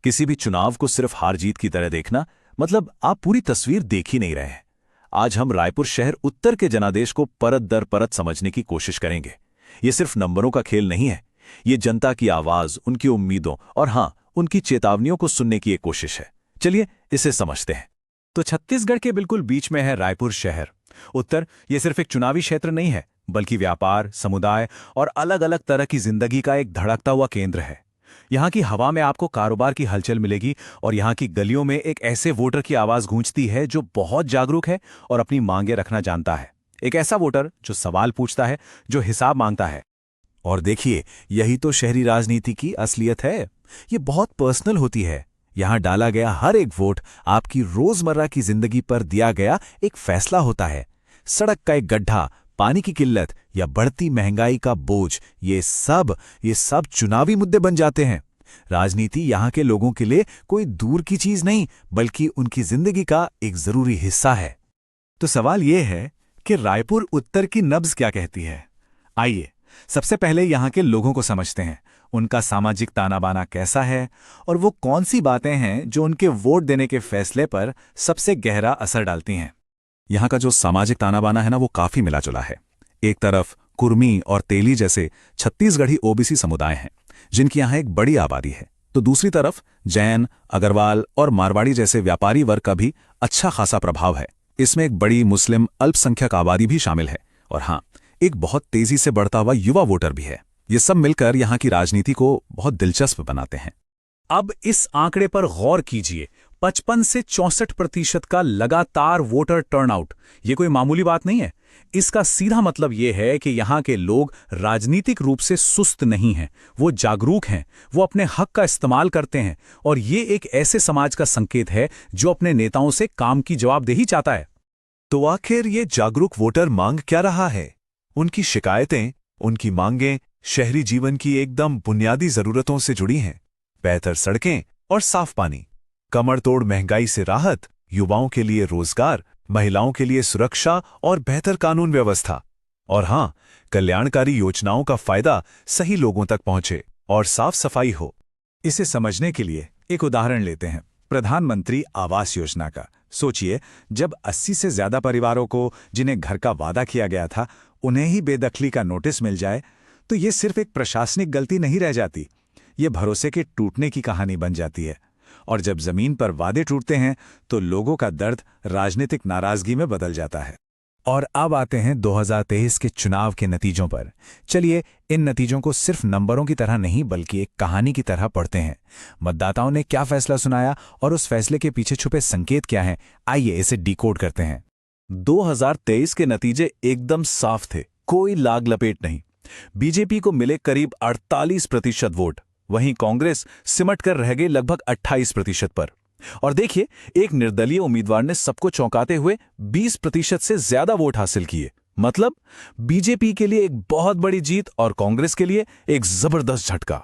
किसी भी चुनाव को सिर्फ हार जीत की तरह देखना मतलब आप पूरी तस्वीर देख ही नहीं रहे हैं। आज हम रायपुर शहर उत्तर के जनादेश को परत दर परत समझने की कोशिश करेंगे। ये सिर्फ नंबरों का खेल नहीं है, ये जनता की आवाज, उनकी उम्मीदों और हां, उनकी चेतावनियों को सुनने की एक कोशिश है। चलिए इसे समझते हैं। तो छत्तीसगढ़ के बिल्कुल बीच में है रायपुर शहर। उत्तर ये सिर्फ एक चुनावी क्षेत्र नहीं है, बल्कि व्यापार, समुदाय और अलग अलग तरह की जिंदगी का एक धड़कता हुआ केंद्र है। यहाँ की हवा में आपको कारोबार की हलचल मिलेगी और यहाँ की गलियों में एक ऐसे वोटर की आवाज गूंजती है जो बहुत जागरूक है और अपनी मांगे रखना जानता है। एक ऐसा वोटर जो सवाल पूछता है, जो हिसाब मांगता है। और देखिए, यही तो शहरी राजनीति की असलियत है। ये बहुत पर्सनल होती है। यहाँ डाला गया हर एक वोट आपकी रोजमर्रा की जिंदगी पर दिया गया एक फैसला होता है। सड़क का एक गड्ढा, पानी की किल्लत या बढ़ती महंगाई का बोझ, ये सब चुनावी मुद्दे बन जाते हैं। राजनीति यहाँ के लोगों के लिए कोई दूर की चीज नहीं, बल्कि उनकी जिंदगी का एक जरूरी हिस्सा है। तो सवाल ये है कि रायपुर उत्तर की नब्ज क्या कहती है। आइए सबसे पहले यहाँ के लोगों को समझते हैं। उनका सामाजिक ताना बाना कैसा है और वो कौन सी बातें हैं जो उनके वोट देने के फैसले पर सबसे गहरा असर डालती हैं। यहाँ का जो सामाजिक ताना बाना है ना, वो काफी मिला जुला है। एक तरफ कुर्मी और तेली जैसे छत्तीसगढ़ी ओबीसी समुदाय हैं, जिनकी यहाँ एक बड़ी आबादी है। तो दूसरी तरफ जैन, अग्रवाल और मारवाड़ी जैसे व्यापारी वर्ग का भी अच्छा खासा प्रभाव है। इसमें एक बड़ी मुस्लिम अल्पसंख्यक आबादी भी शामिल है और हाँ, एक बहुत तेजी से बढ़ता हुआ युवा वोटर भी है। ये सब मिलकर यहाँ की राजनीति को बहुत दिलचस्प बनाते हैं। अब इस आंकड़े पर गौर कीजिए, 55 से 64% का लगातार वोटर टर्नआउट। ये कोई मामूली बात नहीं है। इसका सीधा मतलब ये है कि यहाँ के लोग राजनीतिक रूप से सुस्त नहीं हैं, वो जागरूक हैं, वो अपने हक का इस्तेमाल करते हैं और ये एक ऐसे समाज का संकेत है जो अपने नेताओं से काम की जवाबदेही चाहता है। तो आखिर ये जागरूक वोटर मांग क्या रहा है? उनकी शिकायतें, उनकी मांगें शहरी जीवन की एकदम बुनियादी जरूरतों से जुड़ी हैं। बेहतर सड़कें और साफ पानी, कमर तोड़ महंगाई से राहत, युवाओं के लिए रोजगार, महिलाओं के लिए सुरक्षा और बेहतर कानून व्यवस्था। और हां, कल्याणकारी योजनाओं का फायदा सही लोगों तक पहुंचे और साफ सफाई हो। इसे समझने के लिए एक उदाहरण लेते हैं, प्रधानमंत्री आवास योजना का। सोचिए, जब 80 से ज्यादा परिवारों को जिन्हें घर का वादा किया गया था, उन्हें ही बेदखली का नोटिस मिल जाए, तो ये सिर्फ एक प्रशासनिक गलती नहीं रह जाती, ये भरोसे के टूटने की कहानी बन जाती है। और जब जमीन पर वादे टूटते हैं तो लोगों का दर्द राजनीतिक नाराजगी में बदल जाता है। और अब आते हैं 2023 के चुनाव के नतीजों पर। चलिए इन नतीजों को सिर्फ नंबरों की तरह नहीं, बल्कि एक कहानी की तरह पढ़ते हैं। मतदाताओं ने क्या फैसला सुनाया और उस फैसले के पीछे छुपे संकेत क्या हैं, आइए इसे डिकोड करते हैं। 2023 के नतीजे एकदम साफ थे, कोई लाग लपेट नहीं। बीजेपी को मिले करीब 48% वोट, वहीं कांग्रेस सिमट कर रह गई लगभग 28% पर। और देखिए, एक निर्दलीय उम्मीदवार ने सबको चौंकाते हुए 20% से ज्यादा वोट हासिल किए। मतलब बीजेपी के लिए एक बहुत बड़ी जीत और कांग्रेस के लिए एक जबरदस्त झटका।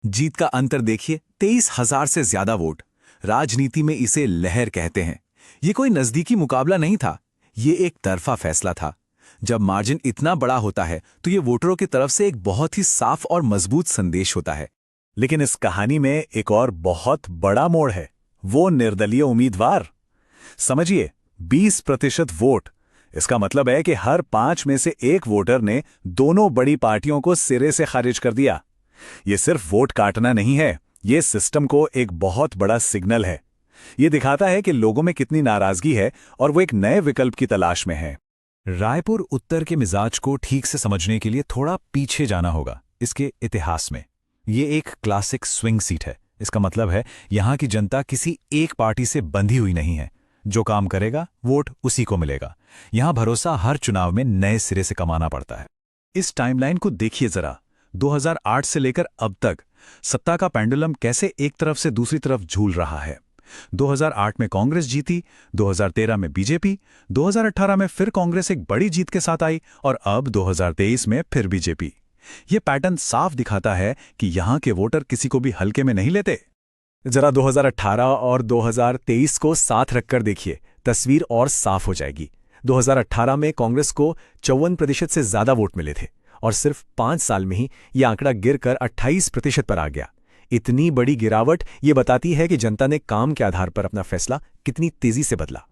जीत का अंतर देखिए, 23,000 से ज्यादा वोट। राजनीति में इसे लहर कहते हैं। ये कोई नजदीकी मुकाबला नहीं था, ये एक तरफा फैसला था। जब मार्जिन इतना बड़ा होता है तो ये वोटरों की तरफ से एक बहुत ही साफ और मजबूत संदेश होता है। लेकिन इस कहानी में एक और बहुत बड़ा मोड़ है, वो निर्दलीय उम्मीदवार। समझिए, 20% वोट। इसका मतलब है कि हर 5 में से 1 वोटर ने दोनों बड़ी पार्टियों को सिरे से खारिज कर दिया। ये सिर्फ वोट काटना नहीं है, ये सिस्टम को एक बहुत बड़ा सिग्नल है। ये दिखाता है कि लोगों में कितनी नाराजगी है और वो एक नए विकल्प की तलाश में है। रायपुर उत्तर के मिजाज को ठीक से समझने के लिए थोड़ा पीछे जाना होगा इसके इतिहास में। ये एक क्लासिक स्विंग सीट है। इसका मतलब है यहाँ की जनता किसी एक पार्टी से बंधी हुई नहीं है। जो काम करेगा वोट उसी को मिलेगा। यहाँ भरोसा हर चुनाव में नए सिरे से कमाना पड़ता है। इस टाइमलाइन को देखिए जरा, 2008 से लेकर अब तक सत्ता का पेंडुलम कैसे एक तरफ से दूसरी तरफ झूल रहा है। 2008 में कांग्रेस जीती, 2013 में बीजेपी, 2018 में फिर कांग्रेस एक बड़ी जीत के साथ आई और अब 2023 में फिर बीजेपी। ये पैटर्न साफ दिखाता है कि यहाँ के वोटर किसी को भी हल्के में नहीं लेते। जरा 2018 और 2023 को साथ रखकर देखिए, तस्वीर और साफ हो जाएगी। 2018 में कांग्रेस को 54% से ज्यादा वोट मिले थे और सिर्फ 5 साल में ही यह आंकड़ा गिरकर 28% पर आ गया। इतनी बड़ी गिरावट ये बताती है कि जनता ने काम के आधार पर अपना फैसला कितनी तेजी से बदला।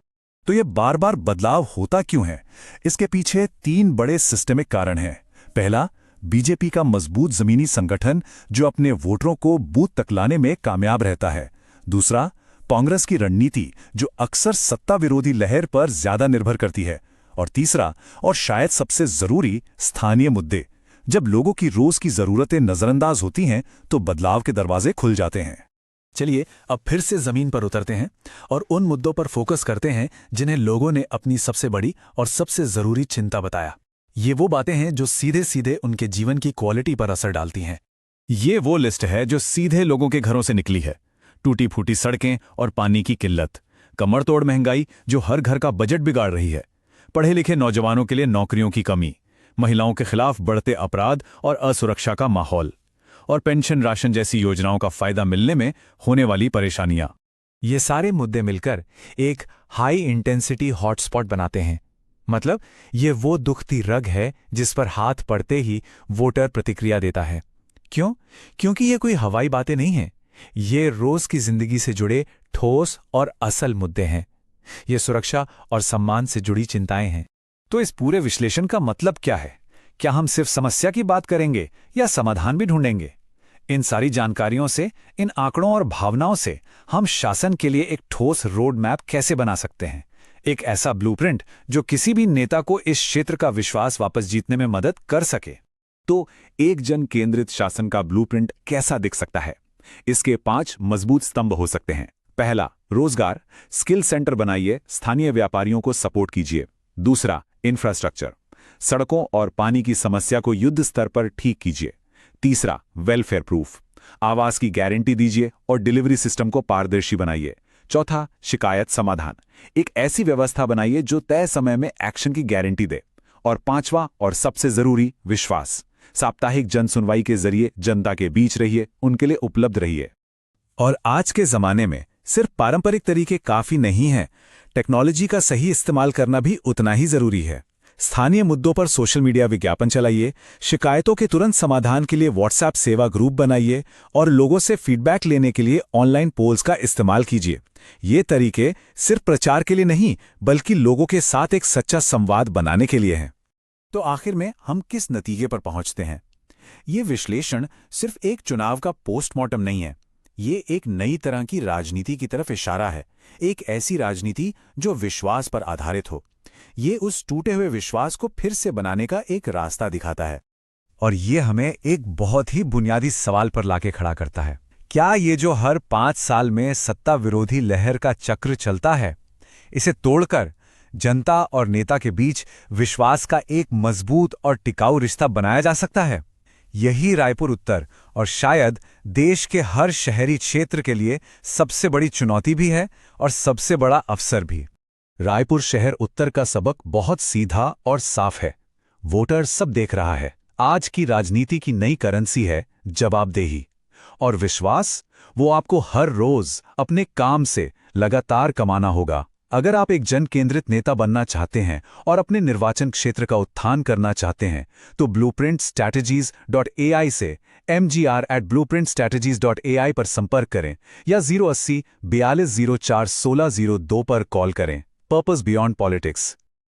तो ये बार बार बदलाव होता क्यों है? इसके पीछे 3 बड़े सिस्टमिक कारण हैं। पहला, बीजेपी का मजबूत जमीनी संगठन जो अपने वोटरों को बूथ तक लाने में कामयाब रहता है। दूसरा, कांग्रेस की रणनीति जो अक्सर सत्ता विरोधी लहर पर ज्यादा निर्भर करती है। और तीसरा, और शायद सबसे जरूरी, स्थानीय मुद्दे। जब लोगों की रोज की जरूरतें नजरअंदाज होती हैं तो बदलाव के दरवाजे खुल जाते हैं। चलिए अब फिर से जमीन पर उतरते हैं और उन मुद्दों पर फोकस करते हैं जिन्हें लोगों ने अपनी सबसे बड़ी और सबसे जरूरी चिंता बताया। ये वो बातें हैं जो सीधे सीधे उनके जीवन की क्वालिटी पर असर डालती हैं। ये वो लिस्ट है जो सीधे लोगों के घरों से निकली है। टूटी फूटी सड़कें और पानी की किल्लत, कमरतोड़ महंगाई जो हर घर का बजट बिगाड़ रही है, पढ़े लिखे नौजवानों के लिए नौकरियों की कमी, महिलाओं के खिलाफ बढ़ते अपराध और असुरक्षा का माहौल, और पेंशन राशन जैसी योजनाओं का फायदा मिलने में होने वाली परेशानियां। ये सारे मुद्दे मिलकर एक हाई इंटेंसिटी हॉटस्पॉट बनाते हैं। मतलब ये वो दुखती रग है जिस पर हाथ पड़ते ही वोटर प्रतिक्रिया देता है। क्यों? क्योंकि ये कोई हवाई बातें नहीं हैं। ये रोज की जिंदगी से जुड़े ठोस और असल मुद्दे हैं। ये सुरक्षा और सम्मान से जुड़ी चिंताएं हैं। तो इस पूरे विश्लेषण का मतलब क्या है? क्या हम सिर्फ समस्या की बात करेंगे या समाधान भी ढूंढेंगे? इन सारी जानकारियों से, इन आंकड़ों और भावनाओं से हम शासन के लिए एक ठोस रोड मैप कैसे बना सकते हैं? एक ऐसा ब्लूप्रिंट जो किसी भी नेता को इस क्षेत्र का विश्वास वापस जीतने में मदद कर सके। तो एक जन केंद्रित शासन का ब्लूप्रिंट कैसा दिख सकता है? इसके 5 मजबूत स्तंभ हो सकते हैं। पहला, रोजगार, स्किल सेंटर बनाइए, स्थानीय व्यापारियों को सपोर्ट कीजिए। दूसरा, इंफ्रास्ट्रक्चर, सड़कों और पानी की समस्या को युद्ध स्तर पर ठीक कीजिए। तीसरा, वेलफेयर प्रूफ, आवास की गारंटी दीजिए और डिलीवरी सिस्टम को पारदर्शी बनाइए। चौथा, शिकायत समाधान, एक ऐसी व्यवस्था बनाइए जो तय समय में एक्शन की गारंटी दे। और पांचवा और सबसे जरूरी, विश्वास, साप्ताहिक जन सुनवाई के जरिए जनता के बीच रहिए, उनके लिए उपलब्ध रहिए। और आज के जमाने में सिर्फ पारंपरिक तरीके काफी नहीं हैं, टेक्नोलॉजी का सही इस्तेमाल करना भी उतना ही जरूरी है। स्थानीय मुद्दों पर सोशल मीडिया विज्ञापन चलाइए, शिकायतों के तुरंत समाधान के लिए व्हाट्सएप सेवा ग्रुप बनाइए और लोगों से फीडबैक लेने के लिए ऑनलाइन पोल्स का इस्तेमाल कीजिए। ये तरीके सिर्फ प्रचार के लिए नहीं, बल्कि लोगों के साथ एक सच्चा संवाद बनाने के लिए हैं। तो आखिर में हम किस नतीजे पर पहुंचते हैं? ये विश्लेषण सिर्फ एक चुनाव का पोस्टमार्टम नहीं है, ये एक नई तरह की राजनीति की तरफ इशारा है। एक ऐसी राजनीति जो विश्वास पर आधारित हो। ये उस टूटे हुए विश्वास को फिर से बनाने का एक रास्ता दिखाता है। और ये हमें एक बहुत ही बुनियादी सवाल पर लाके खड़ा करता है। क्या ये जो हर 5 साल में सत्ता विरोधी लहर का चक्र चलता है, इसे तोड़कर जनता और नेता के बीच विश्वास का एक मजबूत और टिकाऊ रिश्ता बनाया जा सकता है? यही रायपुर उत्तर और शायद देश के हर शहरी क्षेत्र के लिए सबसे बड़ी चुनौती भी है और सबसे बड़ा अवसर भी। रायपुर शहर उत्तर का सबक बहुत सीधा और साफ है। वोटर सब देख रहा है। आज की राजनीति की नई करेंसी है जवाबदेही और विश्वास। वो आपको हर रोज अपने काम से लगातार कमाना होगा। अगर आप एक जन केंद्रित नेता बनना चाहते हैं और अपने निर्वाचन क्षेत्र का उत्थान करना चाहते हैं तो blueprintstrategies.ai से mgr@blueprintstrategies.ai पर संपर्क करें या 080 4204 1602 पर कॉल करें। Purpose beyond politics.